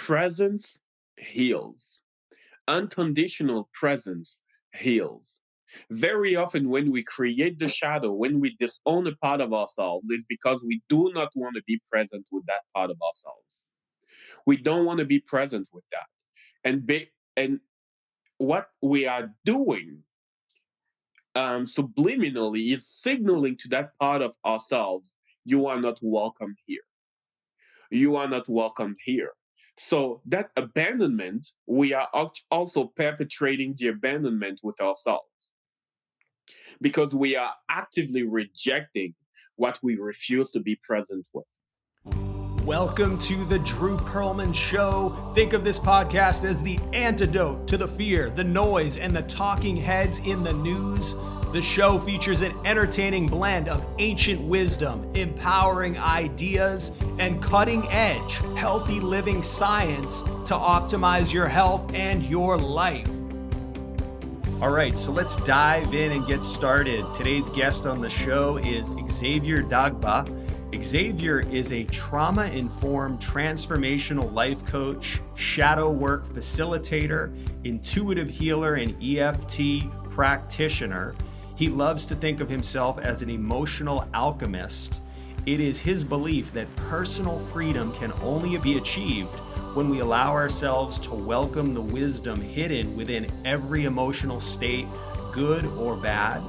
Presence heals. Unconditional presence heals. Very often, when we create the shadow, when we disown a part of ourselves, it's because we do not want to be present with that part of ourselves. We don't want to be present with that. And what we are doing subliminally is signaling to that part of ourselves, you are not welcome here. You are not welcome here. So that abandonment, we are also perpetrating the abandonment with ourselves because we are actively rejecting what we refuse to be present with. Welcome to the Drew Pearlman Show. Think of this podcast as the antidote to the fear, the noise, and the talking heads in the news. The show features an entertaining blend of ancient wisdom, empowering ideas, and cutting-edge, healthy living science to optimize your health and your life. All right, so let's dive in and get started. Today's guest on the show is Xavier Dagba. Xavier is a trauma-informed transformational life coach, shadow work facilitator, intuitive healer, and EFT practitioner. He loves to think of himself as an emotional alchemist. It is his belief that personal freedom can only be achieved when we allow ourselves to welcome the wisdom hidden within every emotional state, good or bad.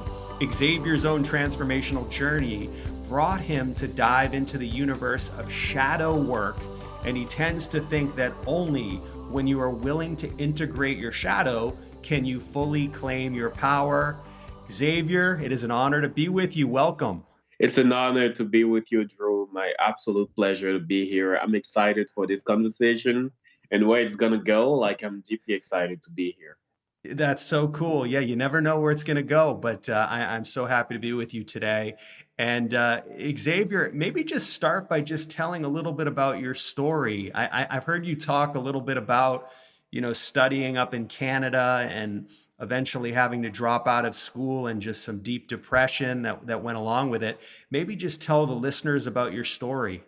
Xavier's own transformational journey brought him to dive into the universe of shadow work, and he tends to think that only when you are willing to integrate your shadow can you fully claim your power. Xavier, it is an honor to be with you. Welcome. It's an honor to be with you, Drew. My absolute pleasure to be here. I'm excited for this conversation and where it's going to go. I'm deeply excited to be here. That's so cool. Yeah, you never know where it's going to go, but I'm so happy to be with you today. And Xavier, maybe just start by just telling a little bit about your story. I've heard you talk a little bit about, studying up in Canada and eventually having to drop out of school and just some deep depression that went along with it. Maybe just tell the listeners about your story.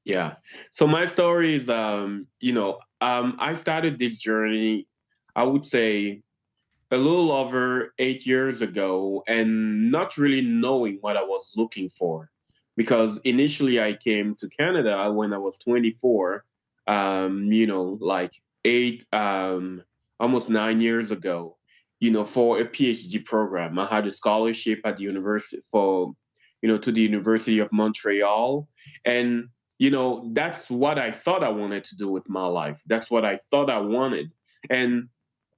Yeah. So my story is, I started this journey, I would say, a little over 8 years ago, and not really knowing what I was looking for. Because initially I came to Canada when I was 24, like almost 9 years ago, for a PhD program. I had a scholarship at the university to the University of Montreal. And that's what I thought I wanted to do with my life. That's what I thought I wanted. And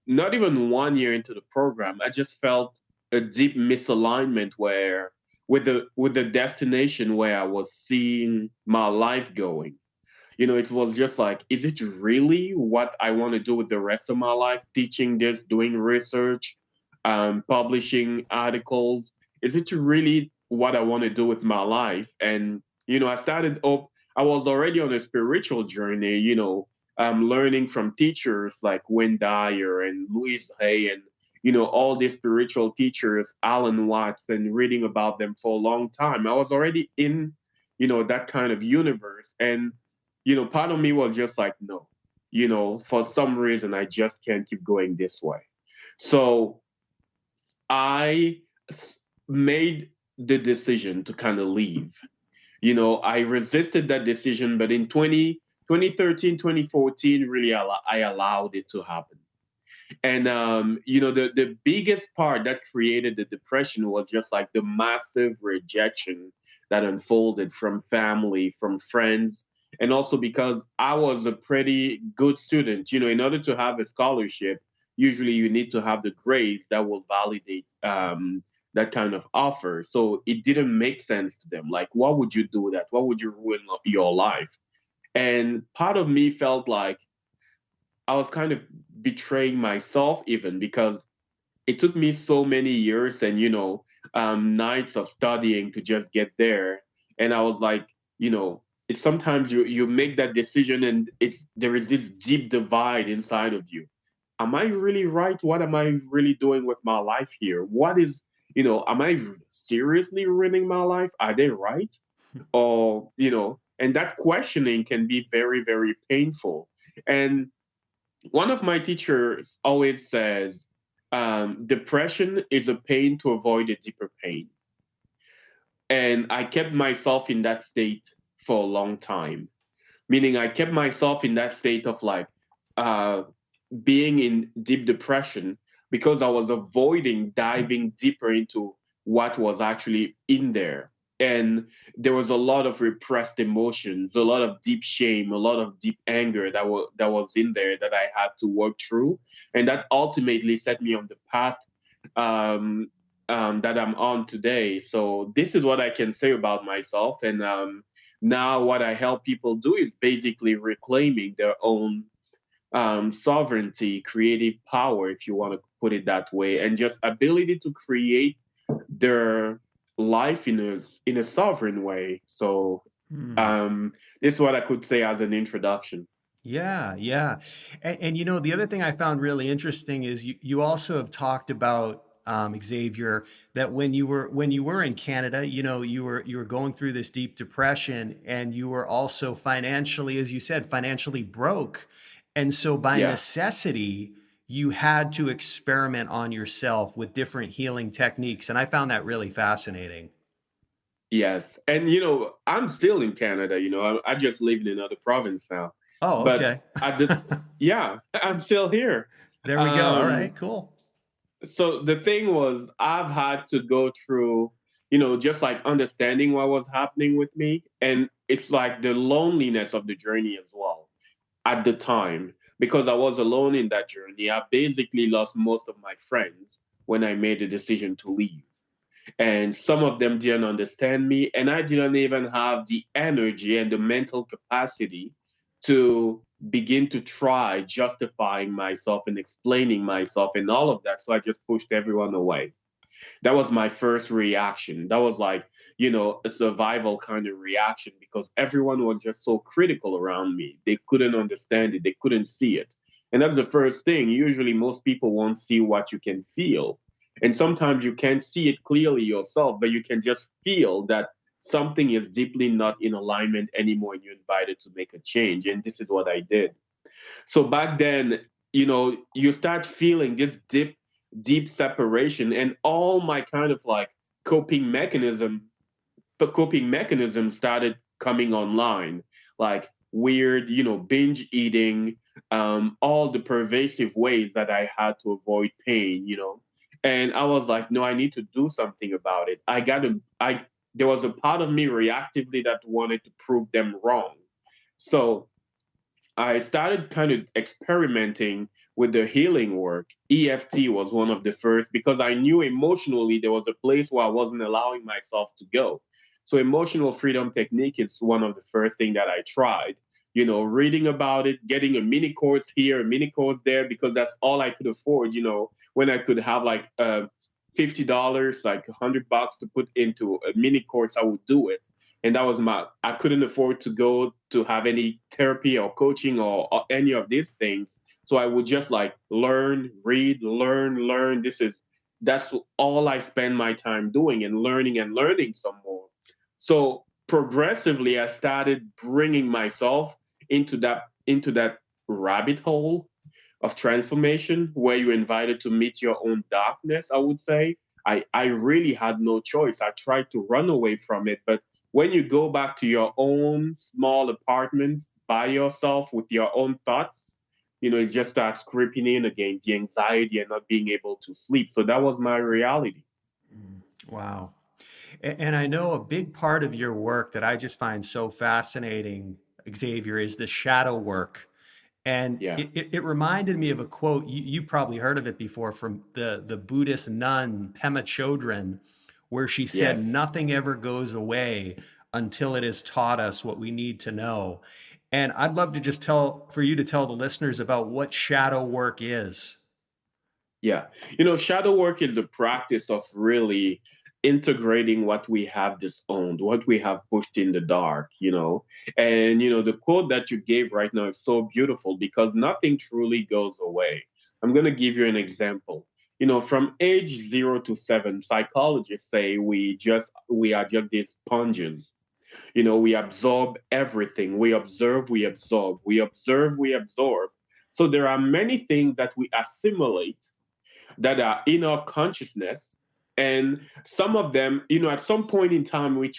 not even 1 year into the program, I just felt a deep misalignment where with the destination where I was seeing my life going. It was just like, is it really what I want to do with the rest of my life? Teaching this, doing research, publishing articles. Is it really what I want to do with my life? And I started up. I was already on a spiritual journey. Learning from teachers like Wayne Dyer and Louise Hay and all these spiritual teachers, Alan Watts, and reading about them for a long time. I was already in that kind of universe, and part of me was just like, no, for some reason I just can't keep going this way. So I made the decision to kind of leave. I resisted that decision, but in 2013, 2014, really, I allowed it to happen. And, the biggest part that created the depression was just like the massive rejection that unfolded from family, from friends, and also because I was a pretty good student. In order to have a scholarship, usually you need to have the grades that will validate that kind of offer. So it didn't make sense to them. Like, why would you do that? Why would you ruin your life? And part of me felt like I was kind of betraying myself, even because it took me so many years and nights of studying to just get there. And I was like, it's sometimes you make that decision and there is this deep divide inside of you. Am I really right? What am I really doing with my life here? What is, am I seriously ruining my life? Are they right? Or and that questioning can be very, very painful. And one of my teachers always says, depression is a pain to avoid a deeper pain. And I kept myself in that state for a long time, meaning I kept myself in that state of like uh, being in deep depression because I was avoiding diving deeper into what was actually in there. And there was a lot of repressed emotions, a lot of deep shame, a lot of deep anger that was in there that I had to work through, and that ultimately set me on the path um, that I'm on today. So this is what I can say about myself, and now what I help people do is basically reclaiming their own sovereignty, creative power, if you want to put it that way, and just ability to create their life in a sovereign way. So Hmm. um, this is what I could say as an introduction. Yeah, yeah. And you know, the other thing I found really interesting is you also have talked about Xavier, that when you were in Canada, you know, you were going through this deep depression, and you were also financially, as you said, financially broke. And so by Yeah. necessity, you had to experiment on yourself with different healing techniques. And I found that really fascinating. Yes. And I'm still in Canada. I just live in another province now, Oh, but okay. yeah, I'm still here. There we go. All Um, right, cool. so the thing was, I've had to go through, just like understanding what was happening with me. And it's like the loneliness of the journey as well at the time, because I was alone in that journey. I basically lost most of my friends when I made the decision to leave. And some of them didn't understand me, and I didn't even have the energy and the mental capacity to begin to try justifying myself and explaining myself and all of that. So I just pushed everyone away. That was my first reaction. That was like, a survival kind of reaction, because everyone was just so critical around me. They couldn't understand it, they couldn't see it. And that's the first thing. Usually, most people won't see what you can feel. And sometimes you can't see it clearly yourself, but you can just feel that something is deeply not in alignment anymore, and you're invited to make a change. And this is what I did. So back then, you start feeling this deep separation, and all my kind of like coping mechanism coping mechanisms started coming online, like weird, binge eating, all the pervasive ways that I had to avoid pain. And I was like, no, I need to do something about it. There was a part of me reactively that wanted to prove them wrong. So I started kind of experimenting with the healing work. EFT was one of the first, because I knew emotionally there was a place where I wasn't allowing myself to go. So emotional freedom technique is one of the first thing that I tried. Reading about it, getting a mini course here, a mini course there, because that's all I could afford. When I could have like $50, like $100 to put into a mini course, I would do it. And that was I couldn't afford to go to have any therapy or coaching or any of these things. So I would just like learn, read, learn. That's all I spend my time doing, and learning some more. So progressively I started bringing myself into that rabbit hole of transformation, where you're invited to meet your own darkness, I would say. I really had no choice. I tried to run away from it, but when you go back to your own small apartment by yourself with your own thoughts, it just starts creeping in again, the anxiety and not being able to sleep. So that was my reality. Wow. And I know a big part of your work that I just find so fascinating, Xavier, is the shadow work. And Yeah. it reminded me of a quote, you probably heard of it before, from the Buddhist nun Pema Chodron, where she said, Yes. nothing ever goes away until it has taught us what we need to know. And I'd love to just for you to tell the listeners about what shadow work is. Yeah. Shadow work is the practice of really integrating what we have disowned, what we have pushed in the dark. And, the quote that you gave right now is so beautiful, because nothing truly goes away. I'm going to give you an example. From age 0 to 7, psychologists say we are just these sponges. We absorb everything. We observe, we absorb, we observe, we absorb. So there are many things that we assimilate that are in our consciousness. And some of them, at some point in time, we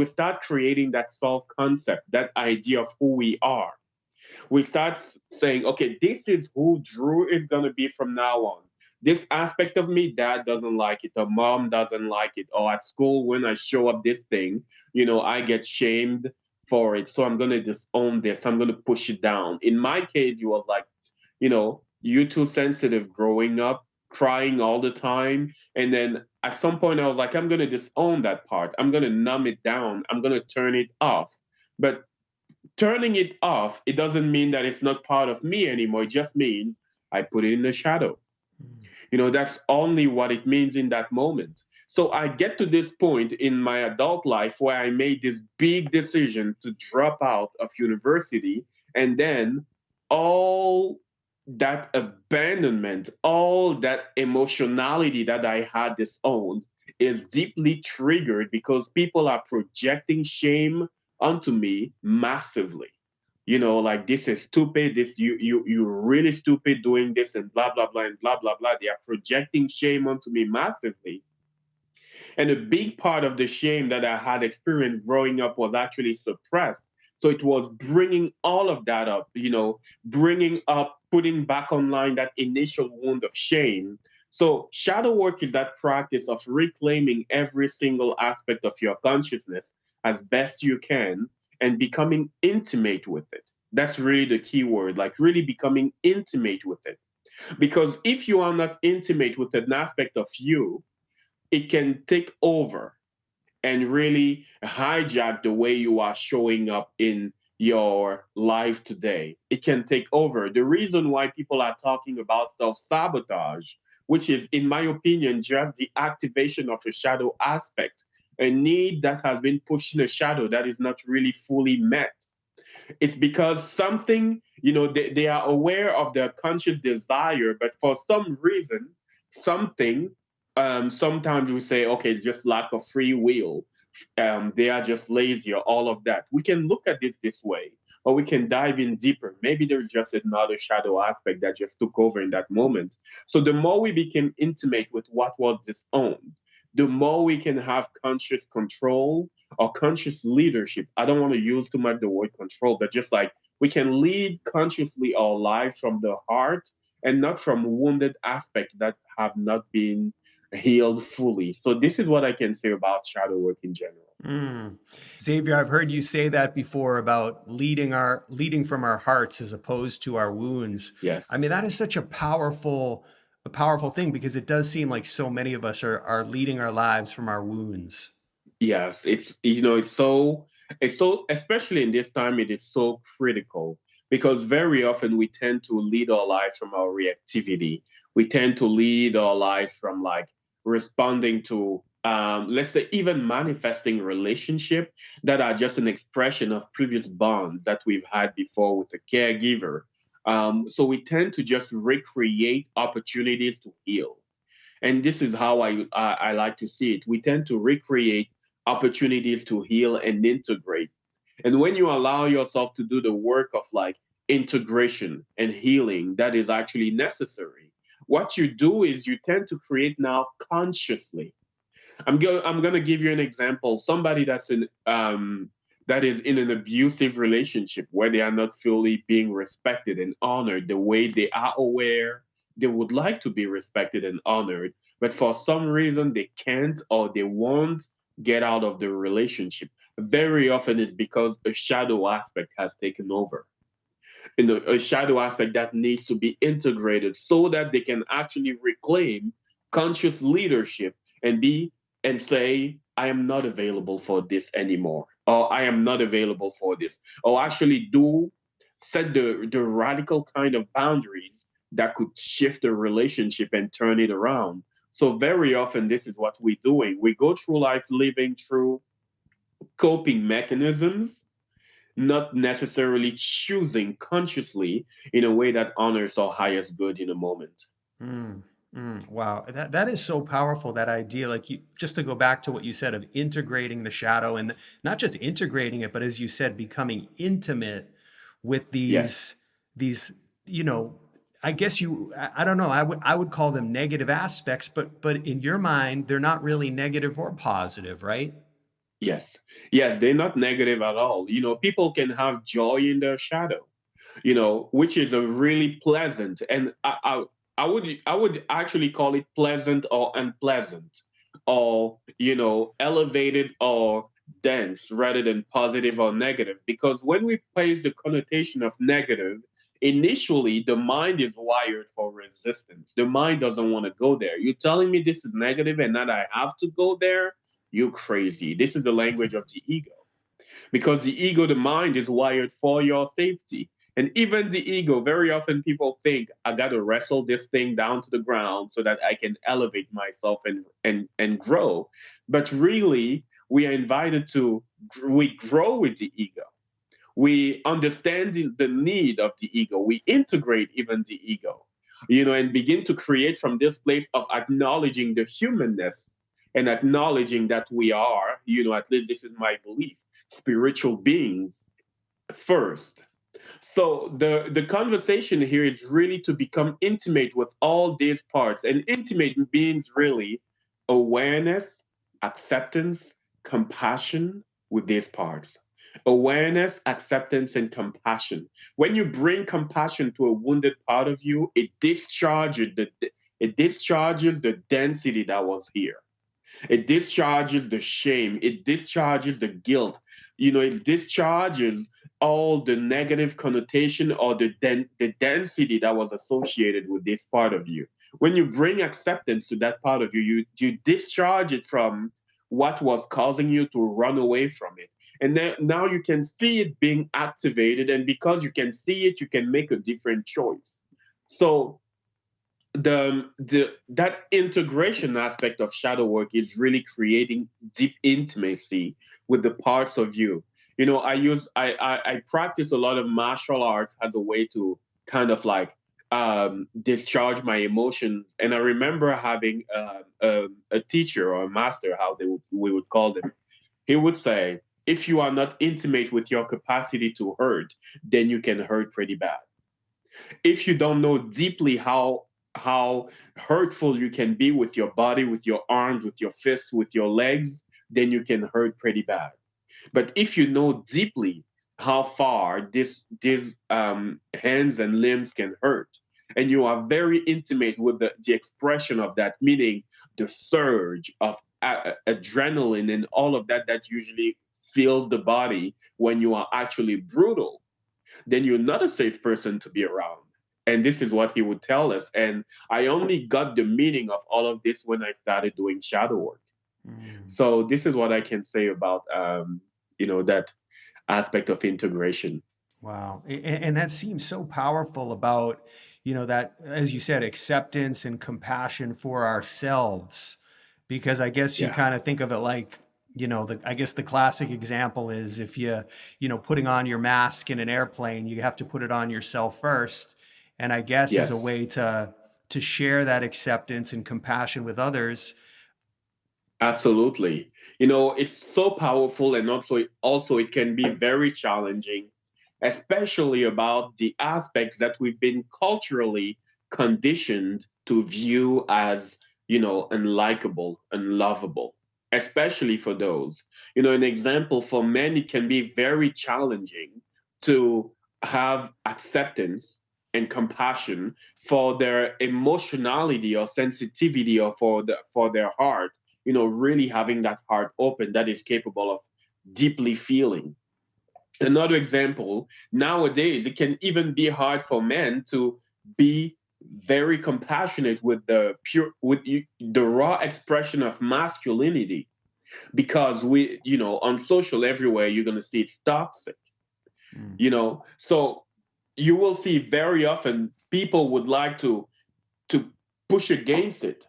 start creating that self concept, that idea of who we are. We start saying, okay, this is who Drew is going to be from now on. This aspect of me, dad doesn't like it, or mom doesn't like it, or at school, when I show up this thing, I get shamed for it. So I'm going to disown this. I'm going to push it down. In my case, it was like, you too sensitive growing up, crying all the time. And then at some point, I was like, I'm going to disown that part. I'm going to numb it down. I'm going to turn it off. But turning it off, it doesn't mean that it's not part of me anymore. It just means I put it in the shadow. That's only what it means in that moment. So I get to this point in my adult life where I made this big decision to drop out of university. And then all that abandonment, all that emotionality that I had disowned is deeply triggered because people are projecting shame onto me massively. Like, this is stupid, this you're really stupid doing this, and blah blah blah and blah blah blah. They are projecting shame onto me massively. And a big part of the shame that I had experienced growing up was actually suppressed. So it was bringing all of that up, bringing up, putting back online that initial wound of shame. So shadow work is that practice of reclaiming every single aspect of your consciousness as best you can and becoming intimate with it. That's really the key word, like really becoming intimate with it. Because if you are not intimate with an aspect of you, it can take over and really hijack the way you are showing up in your life today. It can take over. The reason why people are talking about self sabotage, which is, in my opinion, just the activation of a shadow aspect, a need that has been pushed in a shadow that is not really fully met. It's because something, they are aware of their conscious desire, but for some reason, something, sometimes we say, okay, just lack of free will. They are just lazy or all of that. We can look at this way, or we can dive in deeper. Maybe there's just another shadow aspect that just took over in that moment. So the more we became intimate with what was disowned, the more we can have conscious control or conscious leadership. I don't want to use too much the word control, but just like we can lead consciously our lives from the heart and not from wounded aspects that have not been healed fully. So this is what I can say about shadow work in general. Xavier, I've heard you say that before about leading from our hearts as opposed to our wounds. Yes. I mean, that is such a powerful thing, because it does seem like so many of us are leading our lives from our wounds. Yes, it's so especially in this time it is so critical because very often we tend to lead our lives from our reactivity. We tend to lead our lives from like responding to let's say even manifesting relationship that are just an expression of previous bonds that we've had before with a caregiver. So we tend to just recreate opportunities to heal, and this is how I like to see it. We tend to recreate opportunities to heal and integrate. And when you allow yourself to do the work of like integration and healing that is actually necessary, what you do is you tend to create now consciously. I'm gonna give you an example. Somebody that is in an abusive relationship where they are not fully being respected and honored the way they are aware they would like to be respected and honored, but for some reason they can't or they won't get out of the relationship. Very often it's because a shadow aspect has taken over. A shadow aspect that needs to be integrated so that they can actually reclaim conscious leadership and be and say, I am not available for this anymore, or I am not available for this, or actually do set the radical kind of boundaries that could shift the relationship and turn it around. So very often this is what we're doing. We go through life living through coping mechanisms, not necessarily choosing consciously in a way that honors our highest good in a moment. Wow, that is so powerful. That idea, like you, just to go back to what you said of integrating the shadow, and not just integrating it, but as you said, becoming intimate with Yes. these, you know, I guess I don't know, I would call them negative aspects, but in your mind, they're not really negative or positive, right? Yes. Yes, they're not negative at all. People can have joy in their shadow, which is a really pleasant, and I would actually call it pleasant or unpleasant, or elevated or dense, rather than positive or negative. Because when we place the connotation of negative, initially the mind is wired for resistance. The mind doesn't want to go there. You're telling me this is negative and that I have to go there? You crazy. This is the language of the ego, because the ego, the mind, is wired for your safety. And even the ego, very often people think, I got to wrestle this thing down to the ground so that I can elevate myself and grow. But really, we are invited to, we grow with the ego. We understand the need of the ego. We integrate even the ego, and begin to create from this place of acknowledging the humanness and acknowledging that we are, at least this is my belief, spiritual beings first. So the conversation here is really to become intimate with all these parts. And intimate means really awareness, acceptance, compassion with these parts. Awareness, acceptance, and compassion. When you bring compassion to a wounded part of you, it discharges the density that was here. It discharges the shame. It discharges the guilt. It discharges all the negative connotation or the density that was associated with this part of you. When you bring acceptance to that part of you, you discharge it from what was causing you to run away from it. And then now you can see it being activated. And because you can see it, you can make a different choice. So that integration aspect of shadow work is really creating deep intimacy with the parts of you. I practice a lot of martial arts as a way to kind of like discharge my emotions. And I remember having a teacher or a master, how we would call them. He would say, if you are not intimate with your capacity to hurt, then you can hurt pretty bad. If you don't know deeply how hurtful you can be with your body, with your arms, with your fists, with your legs, then you can hurt pretty bad. But if you know deeply how far these hands and limbs can hurt, and you are very intimate with the expression of that, meaning the surge of adrenaline and all of that usually fills the body when you are actually brutal, then you're not a safe person to be around. And this is what he would tell us. And I only got the meaning of all of this when I started doing shadow work. Mm. So this is what I can say about that aspect of integration. Wow. And that seems so powerful about, that, as you said, acceptance and compassion for ourselves. Because I guess you Yeah. kind of think of it like, I guess the classic example is if putting on your mask in an airplane, you have to put it on yourself first. And I guess as a Yes. way to share that acceptance and compassion with others. Absolutely. It's so powerful, and also it can be very challenging, especially about the aspects that we've been culturally conditioned to view as, unlikable, unlovable, especially for those. An example, for men, it can be very challenging to have acceptance and compassion for their emotionality or sensitivity, or for their heart, really having that heart open, that is capable of deeply feeling. Another example, nowadays, it can even be hard for men to be very compassionate with the raw expression of masculinity, because on social everywhere, you're going to see it's toxic. Mm. So you will see very often people would like to push against it,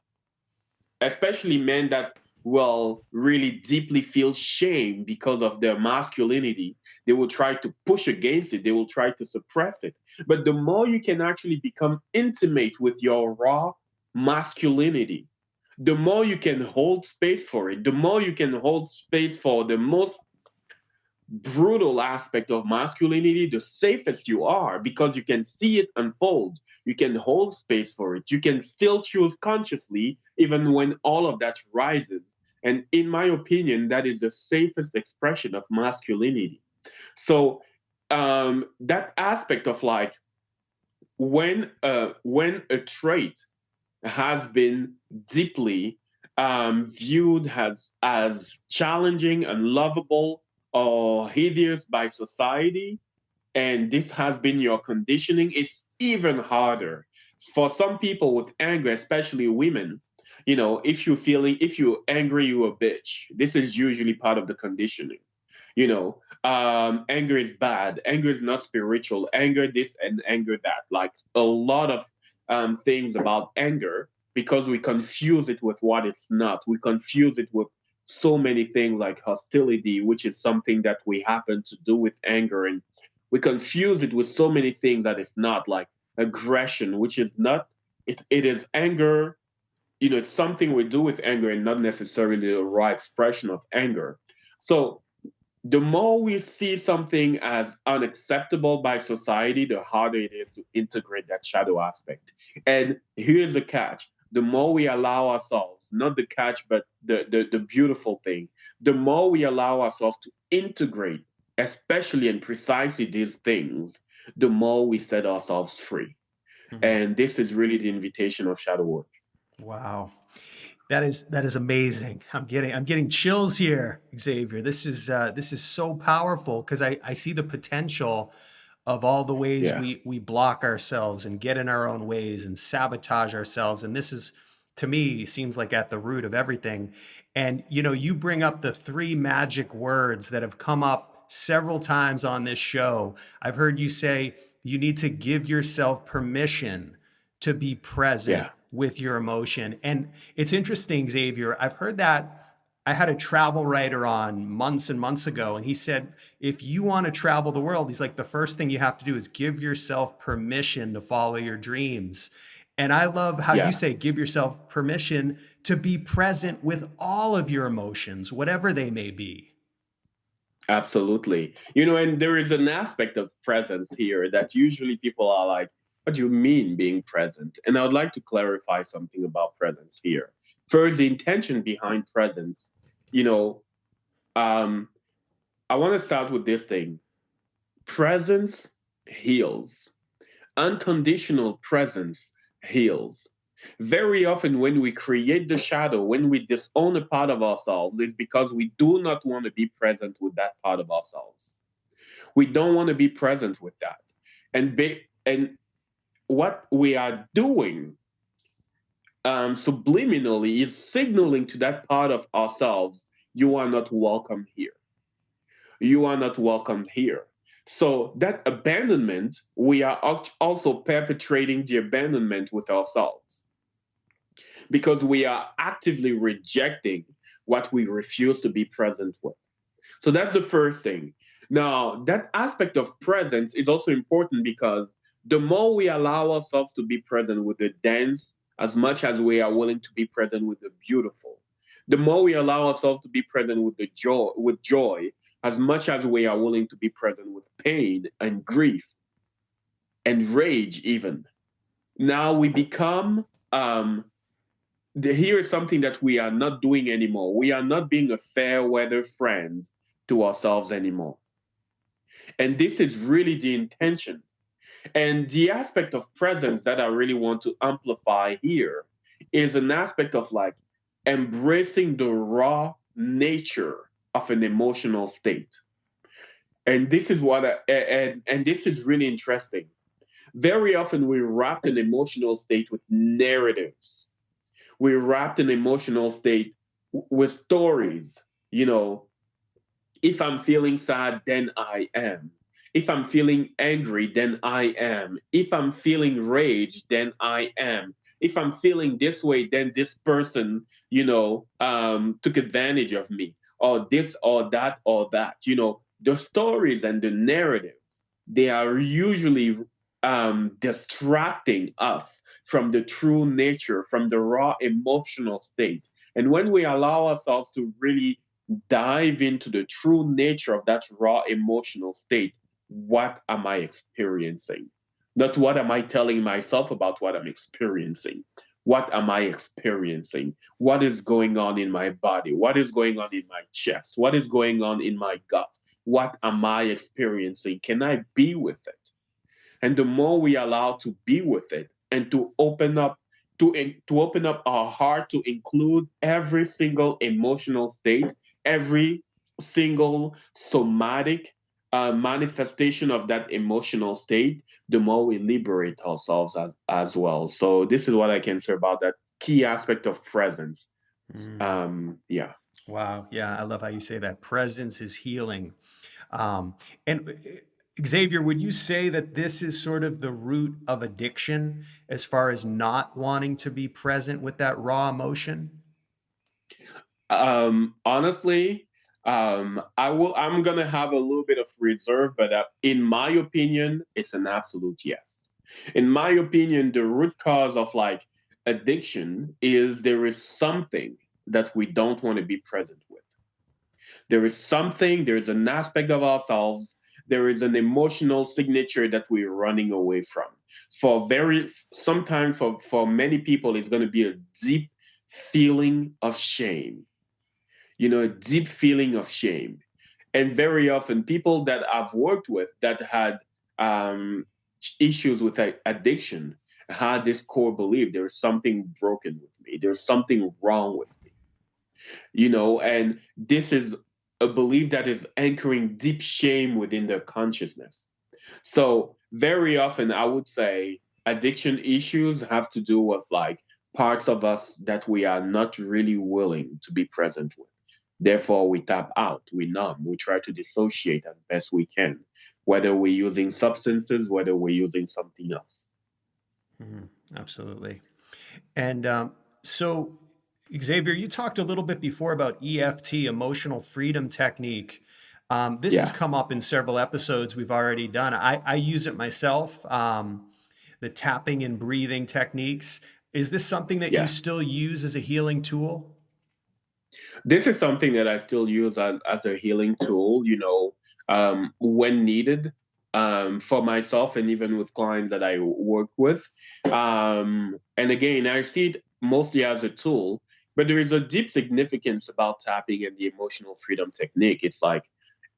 especially men that will really deeply feel shame because of their masculinity. They will try to push against it, they will try to suppress it. But the more you can actually become intimate with your raw masculinity, the more you can hold space for it, the more you can hold space for the most brutal aspect of masculinity, the safest you are because you can see it unfold. You can hold space for it. You can still choose consciously, even when all of that rises. And in my opinion, that is the safest expression of masculinity. So, that aspect of like when a trait has been deeply viewed as challenging, unlovable, or hideous by society, and this has been your conditioning, it's even harder. For some people with anger, especially women, if you're angry, you're a bitch. This is usually part of the conditioning. Anger is bad. Anger is not spiritual. Anger this and anger that. Like a lot of things about anger, because we confuse it with what it's not. We confuse it with so many things like hostility, which is something that we happen to do with anger, and we confuse it with so many things that it's not, like aggression, which is not. It is anger. It's something we do with anger and not necessarily the raw expression of anger. So the more we see something as unacceptable by society, the harder it is to integrate that shadow aspect. And here's the catch: the more we allow ourselves, not the catch, but the beautiful thing, the more we allow ourselves to integrate, especially and precisely these things, the more we set ourselves free. Mhm. And this is really the invitation of shadow work. Wow. That is amazing. I'm getting chills here, Xavier. This is so powerful because I see the potential of all the ways Yeah, we block ourselves and get in our own ways and sabotage ourselves. And this is, to me, seems like at the root of everything. And you bring up the three magic words that have come up several times on this show. I've heard you say you need to give yourself permission to be present yeah, with your emotion. And it's interesting, Xavier. I've heard that. I had a travel writer on months and months ago, and he said, if you want to travel the world, he's like, the first thing you have to do is give yourself permission to follow your dreams. And I love how you yeah. say, give yourself permission to be present with all of your emotions, whatever they may be. Absolutely. And there is an aspect of presence here that usually people are like, what do you mean being present? And I would like to clarify something about presence here. First, the intention behind presence. You know, um, I want to start with this thing: presence heals, unconditional presence heals. Very often, when we create the shadow, when we disown a part of ourselves, it's because we do not want to be present with that part of ourselves. We don't want to be present with that. And what we are doing subliminally is signaling to that part of ourselves, you are not welcome here. You are not welcome here. So that abandonment, we are also perpetrating the abandonment with ourselves because we are actively rejecting what we refuse to be present with. So that's the first thing. Now, that aspect of presence is also important because the more we allow ourselves to be present with the dense, as much as we are willing to be present with the beautiful, the more we allow ourselves to be present with joy, as much as we are willing to be present with pain and grief and rage, even. Now we become here is something that we are not doing anymore. We are not being a fair weather friend to ourselves anymore. And this is really the intention. And the aspect of presence that I really want to amplify here is an aspect of like embracing the raw nature of an emotional state. And this is and this is really interesting. Very often we wrap an emotional state with narratives. We wrap an emotional state with stories. You know, if I'm feeling sad, then I am. If I'm feeling angry, then I am. If I'm feeling rage, then I am. If I'm feeling this way, then this person, took advantage of me, or this, or that, or that. The stories and the narratives, they are usually distracting us from the true nature, from the raw emotional state. And when we allow ourselves to really dive into the true nature of that raw emotional state, what am I experiencing? Not what am I telling myself about what I'm experiencing. What am I experiencing? What is going on in my body? What is going on in my chest? What is going on in my gut? What am I experiencing? Can I be with it? And the more we allow to be with it and to open up to open up our heart to include every single emotional state, every single somatic manifestation of that emotional state, the more we liberate ourselves as well. So this is what I can say about that key aspect of presence. Mm. Yeah. Wow. Yeah, I love how you say that. Presence is healing. And Xavier, would you say that this is sort of the root of addiction as far as not wanting to be present with that raw emotion? Honestly, I'm gonna have a little bit of reserve, but in my opinion, it's an absolute yes. In my opinion, the root cause of like addiction is there is something that we don't want to be present with. There is something, there's an aspect of ourselves, there is an emotional signature that we're running away from. For very sometimes for many people, it's gonna be a deep feeling of shame, a deep feeling of shame. And very often, people that I've worked with that had um, issues with addiction had this core belief there's something broken with me, there's something wrong with me, and this is a belief that is anchoring deep shame within their consciousness. So, very often, I would say addiction issues have to do with like parts of us that we are not really willing to be present with. Therefore, we tap out, we numb, we try to dissociate as best we can, whether we're using substances, whether we're using something else. Mhm, absolutely. And so, Xavier, you talked a little bit before about EFT, emotional freedom technique. This has Yeah, come up in several episodes we've already done. I use it myself, the tapping and breathing techniques. Is this something that you yeah. still use as a healing tool? This is something that I still use as a healing tool, when needed, for myself and even with clients that I work with. And again, I see it mostly as a tool, but there is a deep significance about tapping and the emotional freedom technique. It's like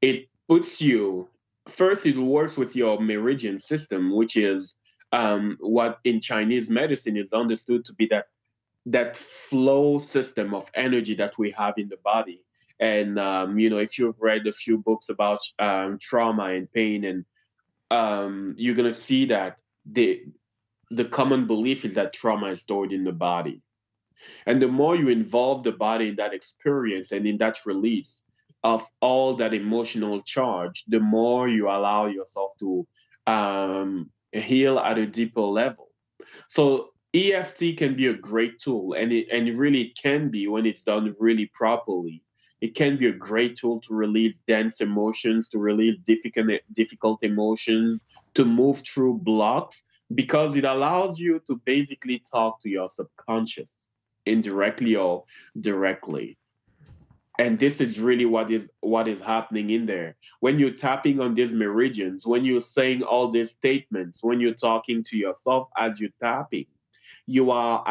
it puts you first, it works with your meridian system, which is what in Chinese medicine is understood to be that flow system of energy that we have in the body. And if you've read a few books about trauma and pain, and you're gonna see that the common belief is that trauma is stored in the body. And the more you involve the body in that experience and in that release of all that emotional charge, the more you allow yourself to heal at a deeper level. So EFT can be a great tool, and it really can be when it's done really properly. It can be a great tool to release dense emotions, to release difficult emotions, to move through blocks, because it allows you to basically talk to your subconscious indirectly or directly. And this is really what is happening in there when you're tapping on these meridians, when you're saying all these statements, when you're talking to yourself as you're tapping, you are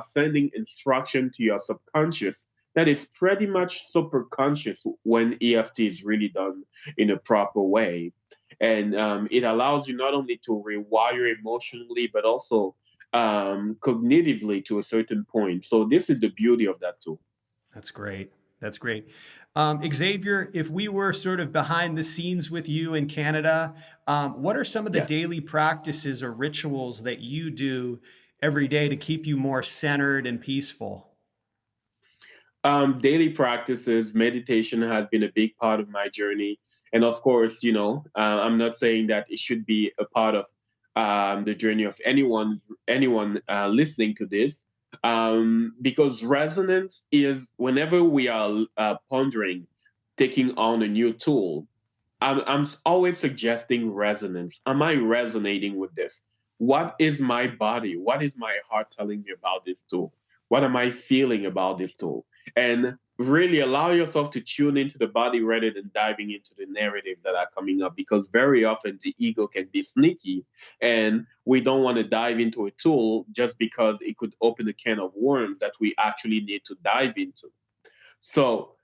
sending instruction to your subconscious that is pretty much super conscious when EFT is really done in a proper way. And it allows you not only to rewire emotionally, but also cognitively to a certain point. So this is the beauty of that tool. That's great. That's great. Xavier, if we were sort of behind the scenes with you in Canada, what are some of the Yeah. daily practices or rituals that you do every day to keep you more centered and peaceful? Daily practices, meditation has been a big part of my journey. And of course, I'm not saying that it should be a part of the journey of anyone listening to this, because resonance is whenever we are pondering taking on a new tool. I'm always suggesting resonance. Am I resonating with this? What is my body? What is my heart telling me about this tool? What am I feeling about this tool? And really allow yourself to tune into the body rather than diving into the narrative that are coming up, because very often the ego can be sneaky and we don't want to dive into a tool just because it could open a can of worms that we actually need to dive into. So,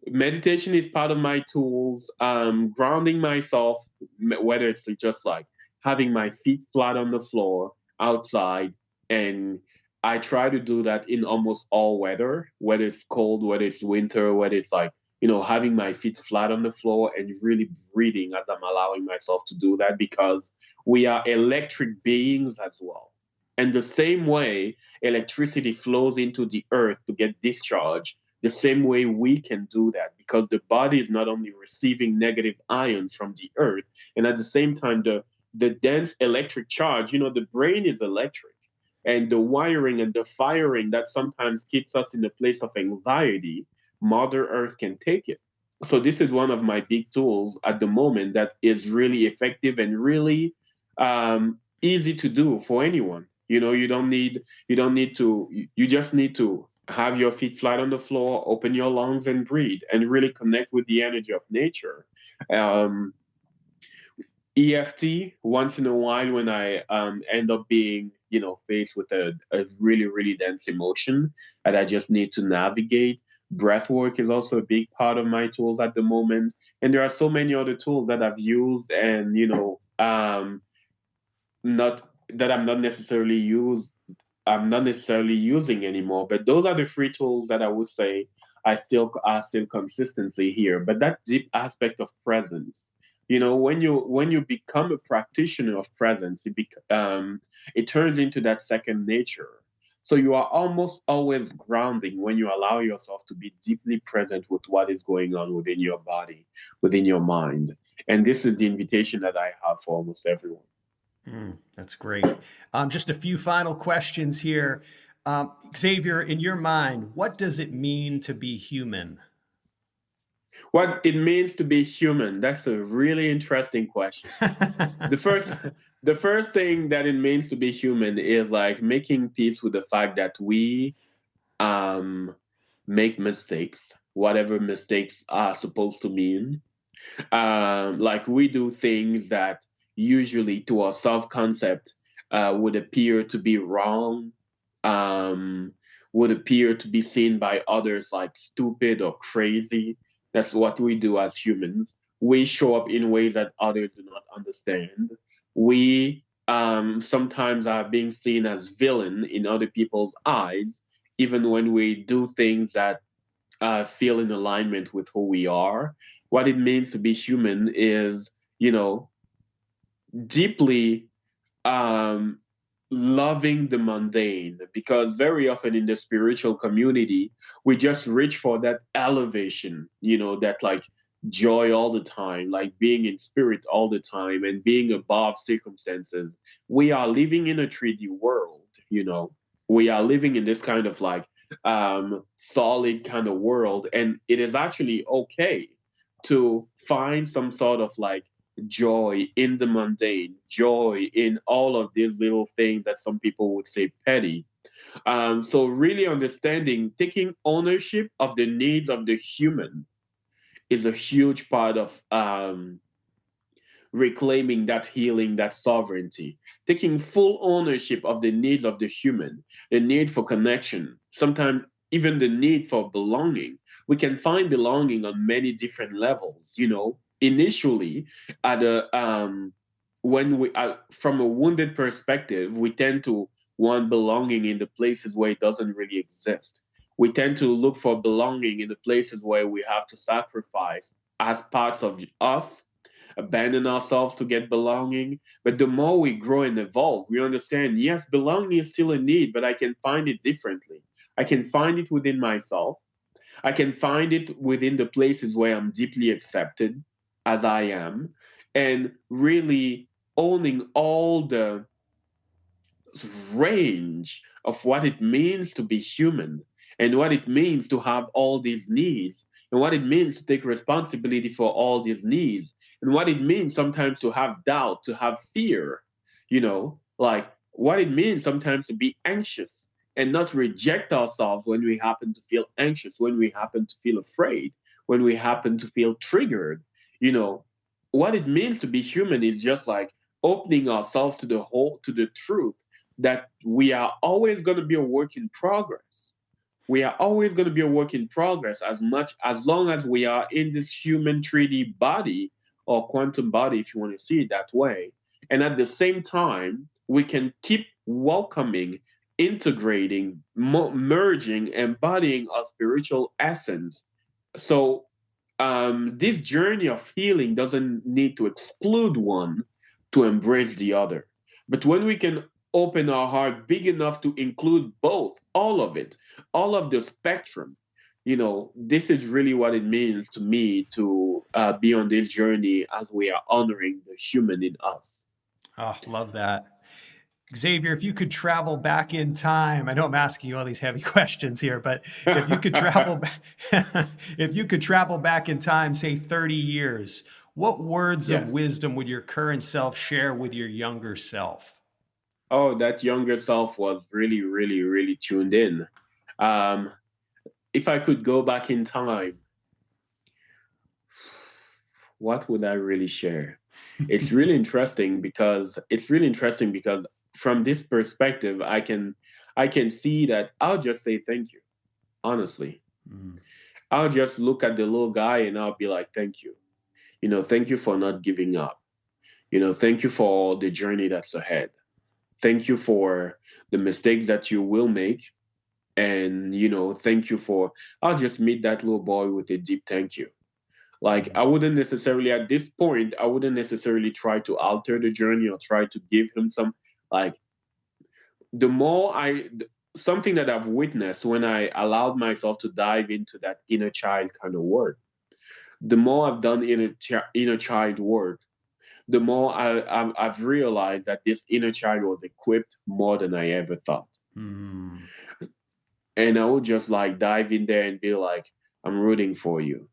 meditation is part of my tools. Grounding myself, whether it's just like having my feet flat on the floor outside, and I try to do that in almost all weather, whether it's cold, whether it's winter, whether it's like, having my feet flat on the floor and really breathing as I'm allowing myself to do that, because we are electric beings as well. And the same way electricity flows into the earth to get discharged, the same way we can do that, because the body is not only receiving negative ions from the earth, and at the same time, the dense electric charge, the brain is electric. And the wiring and the firing that sometimes keeps us in a place of anxiety, Mother Earth can take it. So this is one of my big tools at the moment that is really effective and really easy to do for anyone. You don't need to. You just need to have your feet flat on the floor, open your lungs, and breathe, and really connect with the energy of nature. Um, EFT once in a while when I end up being, faced with a really, really dense emotion that I just need to navigate. Breath work is also a big part of my tools at the moment. And there are so many other tools that I've used and, not that I'm not necessarily using anymore. But those are the free tools that I would say I still are still consistently here. But that deep aspect of presence, when you become a practitioner of presence, it turns into that second nature. So you are almost always grounding when you allow yourself to be deeply present with what is going on within your body, within your mind. And this is the invitation that I have for almost everyone. That's great. Just a few final questions here. Xavier, in your mind, what does it mean to be human? What it means to be human, that's a really interesting question. The first the first thing that it means to be human is like making peace with the fact that we um make mistakes, whatever mistakes are supposed to mean. Like we do things that usually to our self-concept would appear to be wrong, um, would appear to be seen by others like stupid or crazy. That's what we do as humans. We show up in ways that others do not understand. We sometimes are being seen as villain in other people's eyes, even when we do things that feel in alignment with who we are. What it means to be human is, deeply um, loving the mundane, because very often in the spiritual community, we just reach for that elevation, that like joy all the time, like being in spirit all the time and being above circumstances. We are living in a 3D world, we are living in this kind of like solid kind of world. And it is actually okay to find some sort of like joy in the mundane, joy in all of these little things that some people would say petty. So, really understanding, taking ownership of the needs of the human is a huge part of reclaiming that healing, that sovereignty, taking full ownership of the needs of the human, the need for connection, sometimes even the need for belonging. We can find belonging on many different levels, Initially, at a when we from a wounded perspective, we tend to want belonging in the places where it doesn't really exist. We tend to look for belonging in the places where we have to sacrifice as parts of us, abandon ourselves to get belonging. But the more we grow and evolve, we understand, yes, belonging is still a need, but I can find it differently. I can find it within myself. I can find it within the places where I'm deeply accepted as I am, and really owning all the range of what it means to be human and what it means to have all these needs and what it means to take responsibility for all these needs, and what it means sometimes to have doubt, to have fear, like what it means sometimes to be anxious and not reject ourselves when we happen to feel anxious, when we happen to feel afraid, when we happen to feel triggered. You know, what it means to be human is just like opening ourselves to the truth that we are always going to be a work in progress. We are always going to be a work in progress as long as we are in this human 3D body or quantum body, if you want to see it that way. And at the same time, we can keep welcoming, integrating, merging, embodying our spiritual essence. So this journey of healing doesn't need to exclude one to embrace the other. But when we can open our heart big enough to include both, all of it, all of the spectrum, this is really what it means to me to be on this journey as we are honoring the human in us. Oh, love that. Xavier, if you could travel back in time, I know I'm asking you all these heavy questions here, but if you could if you could travel back in time, say 30 years, what words of wisdom would your current self share with your younger self? Oh, that younger self was really, really, really tuned in. If I could go back in time, what would I really share? It's really interesting because from this perspective, I can see that I'll just say thank you. Honestly, I'll just look at the little guy and I'll be like, thank you. Thank you for not giving up. Thank you for the journey that's ahead. Thank you for the mistakes that you will make. And, thank you for, I'll just meet that little boy with a deep thank you. Like, I wouldn't necessarily, at this point, I wouldn't necessarily try to alter the journey or try to give him some, like, something that I've witnessed when I allowed myself to dive into that inner child kind of work, the more I've done inner child work, the more I've realized that this inner child was equipped more than I ever thought. And I would just like dive in there and be like, I'm rooting for you.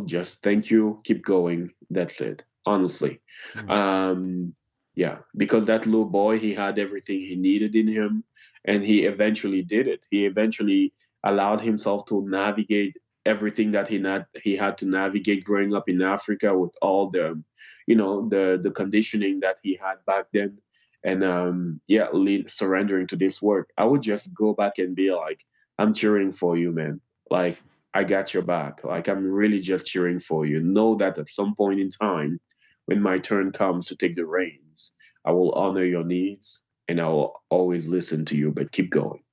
Just thank you, keep going. That's it. Honestly. Because that little boy, he had everything he needed in him, and he eventually did it. He eventually allowed himself to navigate everything that he had to navigate growing up in Africa with all the, the conditioning that he had back then. And surrendering to this work. I would just go back and be like, I'm cheering for you, man. Like, I got your back. Like, I'm really just cheering for you. Know that at some point in time, when my turn comes to take the reins, I will honor your needs and I will always listen to you, but keep going.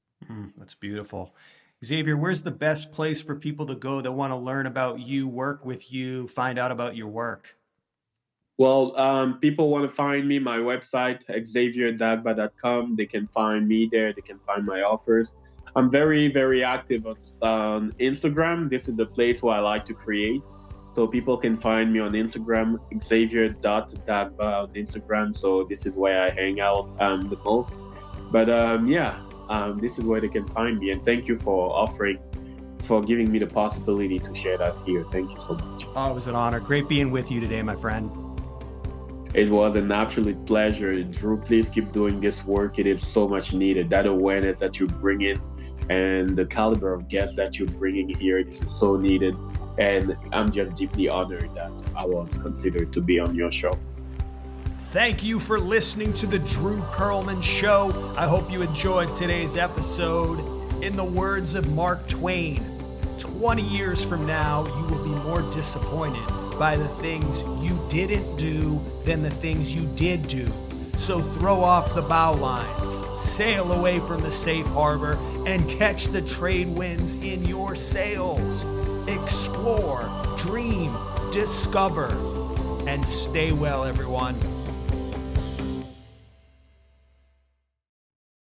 That's beautiful. Xavier, where's the best place for people to go that want to learn about you, work with you, find out about your work? Well, people want to find me, my website, xavierdagba.com. They can find me there. They can find my offers. I'm very, very active on Instagram. This is the place where I like to create. So people can find me on Instagram, xavier.dagba on Instagram. So this is where I hang out the most. But this is where they can find me. And thank you for giving me the possibility to share that here. Thank you so much. Oh, it was an honor. Great being with you today, my friend. It was an absolute pleasure. Drew, please keep doing this work. It is so much needed. That awareness that you bring in and the caliber of guests that you're bringing here, this is so needed. And I'm just deeply honored that I was considered to be on your show. Thank you for listening to the Drew Pearlman Show. I hope you enjoyed today's episode. In the words of Mark Twain, 20 years from now, you will be more disappointed by the things you didn't do than the things you did do. So throw off the bow lines, sail away from the safe harbor, and catch the trade winds in your sails. Explore, dream, discover, and stay well, everyone.